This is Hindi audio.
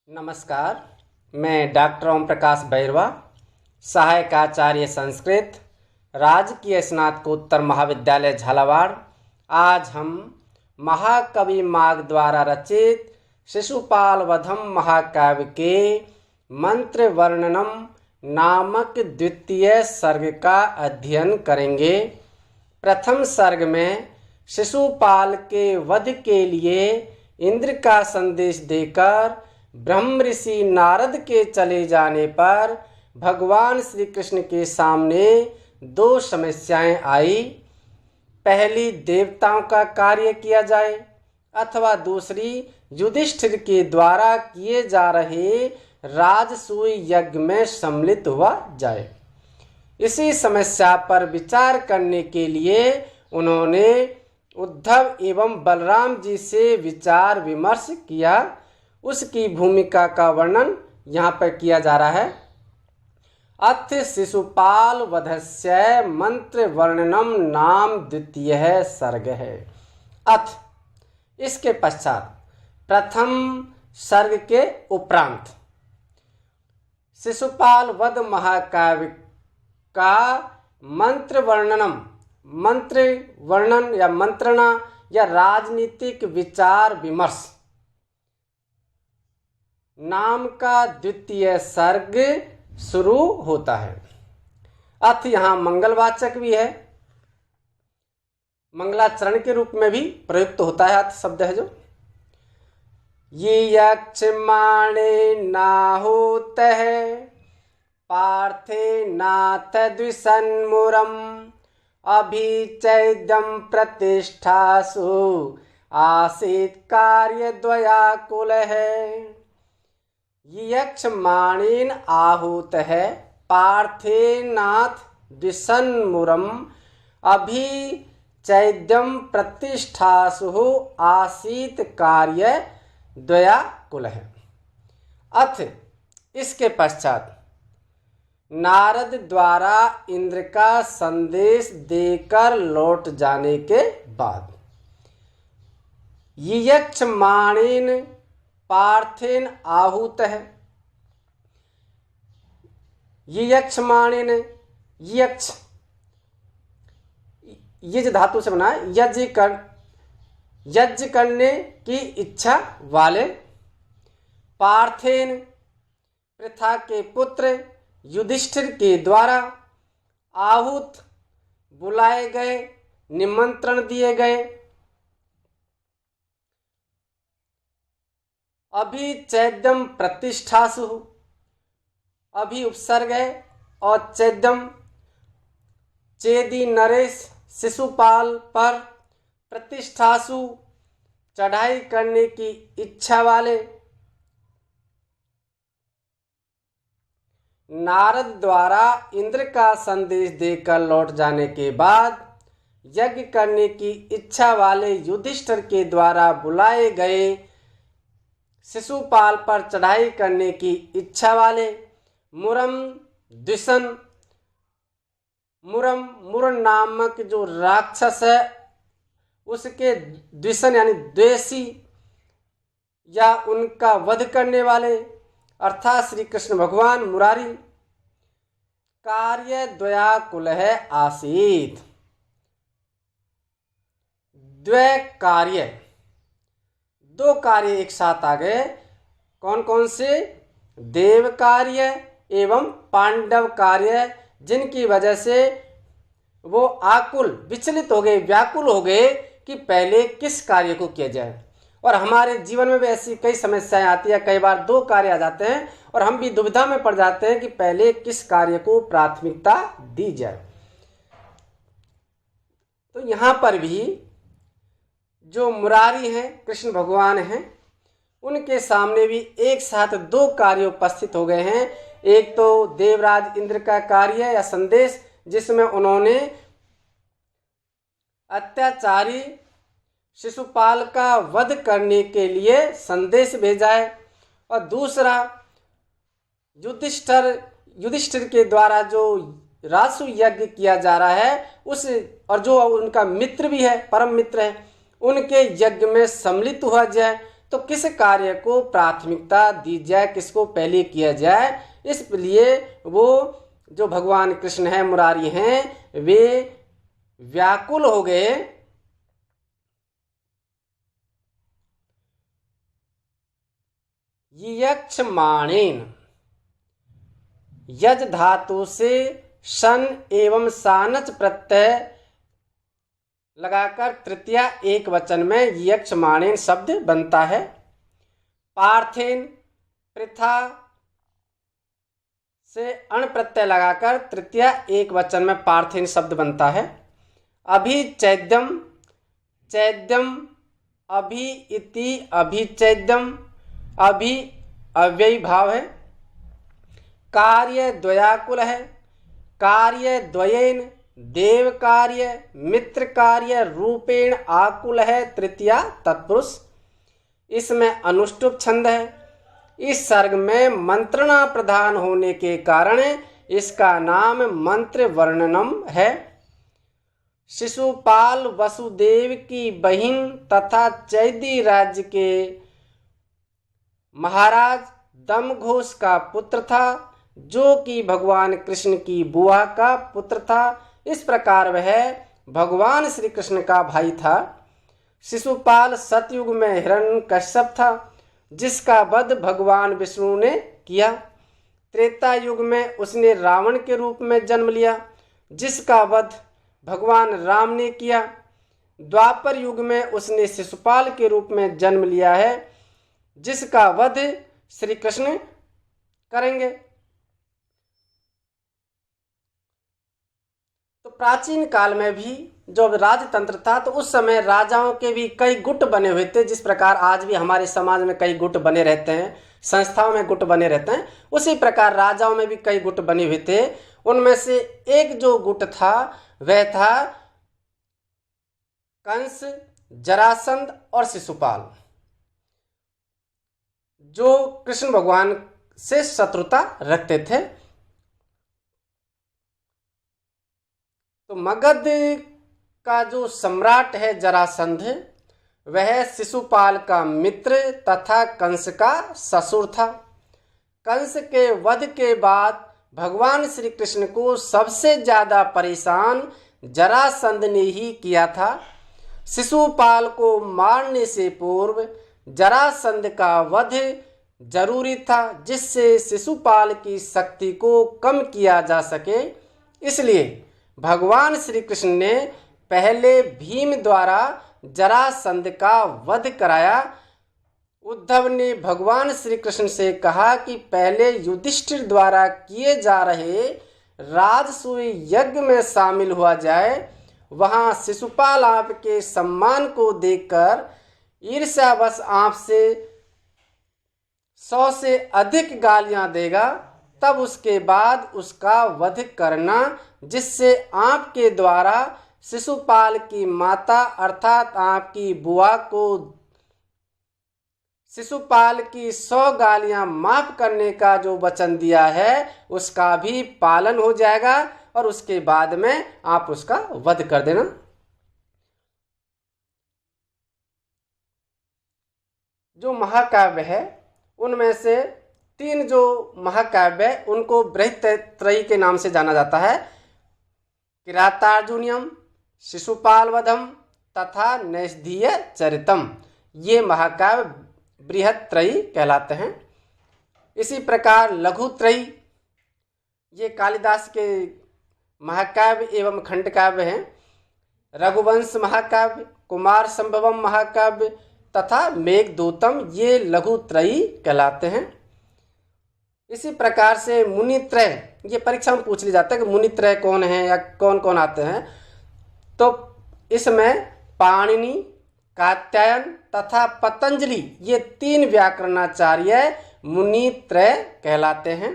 नमस्कार, मैं डॉक्टर ओम प्रकाश बैरवा, सहायक आचार्य संस्कृत, राजकीय स्नातकोत्तर महाविद्यालय झालावाड़। आज हम महाकवि माघ द्वारा रचित शिशुपाल वधम महाकाव्य के मंत्र वर्णनम नामक द्वितीय सर्ग का अध्ययन करेंगे। प्रथम सर्ग में शिशुपाल के वध के लिए इंद्र का संदेश देकर ब्रह्म ऋषि नारद के चले जाने पर भगवान श्री कृष्ण के सामने दो समस्याएं आई। पहली, देवताओं का कार्य किया जाए अथवा दूसरी, युधिष्ठिर के द्वारा किए जा रहे राजसूय यज्ञ में सम्मिलित हुआ जाए। इसी समस्या पर विचार करने के लिए उन्होंने उद्धव एवं बलराम जी से विचार विमर्श किया। उसकी भूमिका का वर्णन यहाँ पर किया जा रहा है। अथ शिशुपाल वधस्य मंत्र वर्णनम नाम द्वितीय सर्ग है। अथ इसके पश्चात प्रथम सर्ग के उपरांत शिशुपाल वध महाकाव्य का मंत्र वर्णन या मंत्रणा या राजनीतिक विचार विमर्श नाम का द्वितीय सर्ग शुरू होता है। अथ यहाँ मंगलवाचक भी है, मंगलाचरण के रूप में भी प्रयुक्त होता है। अथ शब्द है जो ये यक्षमाणे नाहोत है पार्थे नाथ द्विसन्मुरम अभिचैद्यम प्रतिष्ठासु आसीत कार्य द्वयाकुल है। यक्षमाणेन आहूत है पार्थेनाथ द्विसन्मुरम अभिचैद्यम प्रतिष्ठासु आसीत कार्य द्वयाकुल है। अथ इसके पश्चात नारद द्वारा इंद्र का संदेश देकर लौट जाने के बाद यक्षमाणेन पार्थेन आहूत है। यक्षमाणेन यक्ष यज धातु से बना है, यज्ञ करने की इच्छा वाले। पार्थेन पृथा के पुत्र युधिष्ठिर के द्वारा आहूत बुलाए गए, निमंत्रण दिए गए। अभी चैद्यम प्रतिष्ठासु, अभी उपसर्ग है और चैद्यम चेदी नरेश शिशुपाल पर, प्रतिष्ठासु चढ़ाई करने की इच्छा वाले। नारद द्वारा इंद्र का संदेश देकर लौट जाने के बाद यज्ञ करने की इच्छा वाले युधिष्ठिर के द्वारा बुलाए गए शिशुपाल पर चढ़ाई करने की इच्छा वाले। मुरन नामक जो राक्षस है उसके द्विषण यानी द्वेषी या उनका वध करने वाले अर्थात श्री कृष्ण भगवान मुरारी। कार्य द्वयाकुल है आसीत, द्वय कार्य, दो कार्य एक साथ आ गए। कौन कौन से? देव कार्य एवं पांडव कार्य, जिनकी वजह से वो आकुल विचलित हो गए, व्याकुल हो गए कि पहले किस कार्य को किया जाए। और हमारे जीवन में भी ऐसी कई समस्याएं आती है। कई बार दो कार्य आ जाते हैं और हम भी दुविधा में पड़ जाते हैं कि पहले किस कार्य को प्राथमिकता दी जाए। तो यहाँ पर भी जो मुरारी हैं, कृष्ण भगवान हैं, उनके सामने भी एक साथ दो कार्य उपस्थित हो गए हैं। एक तो देवराज इंद्र का कार्य या संदेश, जिसमें उन्होंने अत्याचारी शिशुपाल का वध करने के लिए संदेश भेजा है। और दूसरा युधिष्ठिर के द्वारा जो राजसु यज्ञ किया जा रहा है उस, और जो उनका मित्र भी है, परम मित्र है, उनके यज्ञ में सम्मिलित हुआ जाए, तो किस कार्य को प्राथमिकता दी जाए, किसको पहले किया जाए, इसलिए वो जो भगवान कृष्ण हैं, मुरारी हैं, वे व्याकुल हो गए। यक्षमाणेन, यज धातु से शन एवं सानच प्रत्यय लगाकर तृतीया एक वचन में यक्षमाणेन शब्द बनता है। पार्थेन, पृथा से अण प्रत्यय लगाकर तृतीया एक वचन में पार्थेन शब्द बनता है। अभिचैद्यम, चैद्यम, अभि इति अभिचैद्यम, अभि अव्ययी भाव है। कार्य द्वयाकुल है, कार्य द्वयेन, देव कार्य, मित्र कार्य रूपेण आकुल है, तृतीया तत्पुरुष। इसमें अनुष्टुप छंद है। इस सर्ग में मंत्रणा प्रधान होने के कारण इसका नाम मंत्र वर्णनम है। शिशुपाल वसुदेव की बहिन तथा चैदी राज्य के महाराज दमघोष का पुत्र था, जो कि भगवान कृष्ण की बुआ का पुत्र था। इस प्रकार वह भगवान श्री कृष्ण का भाई था। शिशुपाल सतयुग में हिरण्यकश्यप था, जिसका वध भगवान विष्णु ने किया। त्रेता युग में उसने रावण के रूप में जन्म लिया, जिसका वध भगवान राम ने किया। द्वापर युग में उसने शिशुपाल के रूप में जन्म लिया है, जिसका वध श्री कृष्ण करेंगे। तो प्राचीन काल में भी जब राजतंत्र था तो उस समय राजाओं के भी कई गुट बने हुए थे। जिस प्रकार आज भी हमारे समाज में कई गुट बने रहते हैं, संस्थाओं में गुट बने रहते हैं, उसी प्रकार राजाओं में भी कई गुट बने हुए थे। उनमें से एक जो गुट था वह था कंस, जरासंध और शिशुपाल, जो कृष्ण भगवान से शत्रुता रखते थे। तो मगध का जो सम्राट है जरासंध, वह शिशुपाल का मित्र तथा कंस का ससुर था। कंस के वध के बाद भगवान श्री कृष्ण को सबसे ज्यादा परेशान जरासंध ने ही किया था। शिशुपाल को मारने से पूर्व जरासंध का वध जरूरी था, जिससे शिशुपाल की शक्ति को कम किया जा सके। इसलिए भगवान श्री कृष्ण ने पहले भीम द्वारा जरासंध का वध कराया। उद्धव ने भगवान श्री कृष्ण से कहा कि पहले युधिष्ठिर द्वारा किए जा रहे राजसूय यज्ञ में शामिल हुआ जाए। वहां शिशुपाल आपके सम्मान को देखकर ईर्ष्यावश आपसे 100 से अधिक गालियां देगा, तब उसके बाद उसका वध करना, जिससे आपके द्वारा शिशुपाल की माता अर्थात आपकी बुआ को शिशुपाल की 100 गालियां माफ करने का जो वचन दिया है उसका भी पालन हो जाएगा, और उसके बाद में आप उसका वध कर देना। जो महाकाव्य है उनमें से 3 जो महाकाव्य है उनको बृहत्त्रयी के नाम से जाना जाता है। किरातार्जुनीयम, शिशुपाल वधम तथा नैषधीय चरितम, ये महाकाव्य बृहत्त्रयी कहलाते हैं। इसी प्रकार लघुत्रयी, ये कालिदास के महाकाव्य एवं खंड काव्य हैं। रघुवंश महाकाव्य, कुमार संभवम महाकाव्य तथा मेघदूतम, ये लघुत्रयी कहलाते हैं। इसी प्रकार से मुनित्रय, ये परीक्षा में पूछ लिया जाता है कि मुनित्रय कौन है या कौन कौन आते हैं। तो इसमें पाणिनि, कात्यायन तथा पतंजलि, ये 3 व्याकरणाचार्य मुनित्रय कहलाते हैं।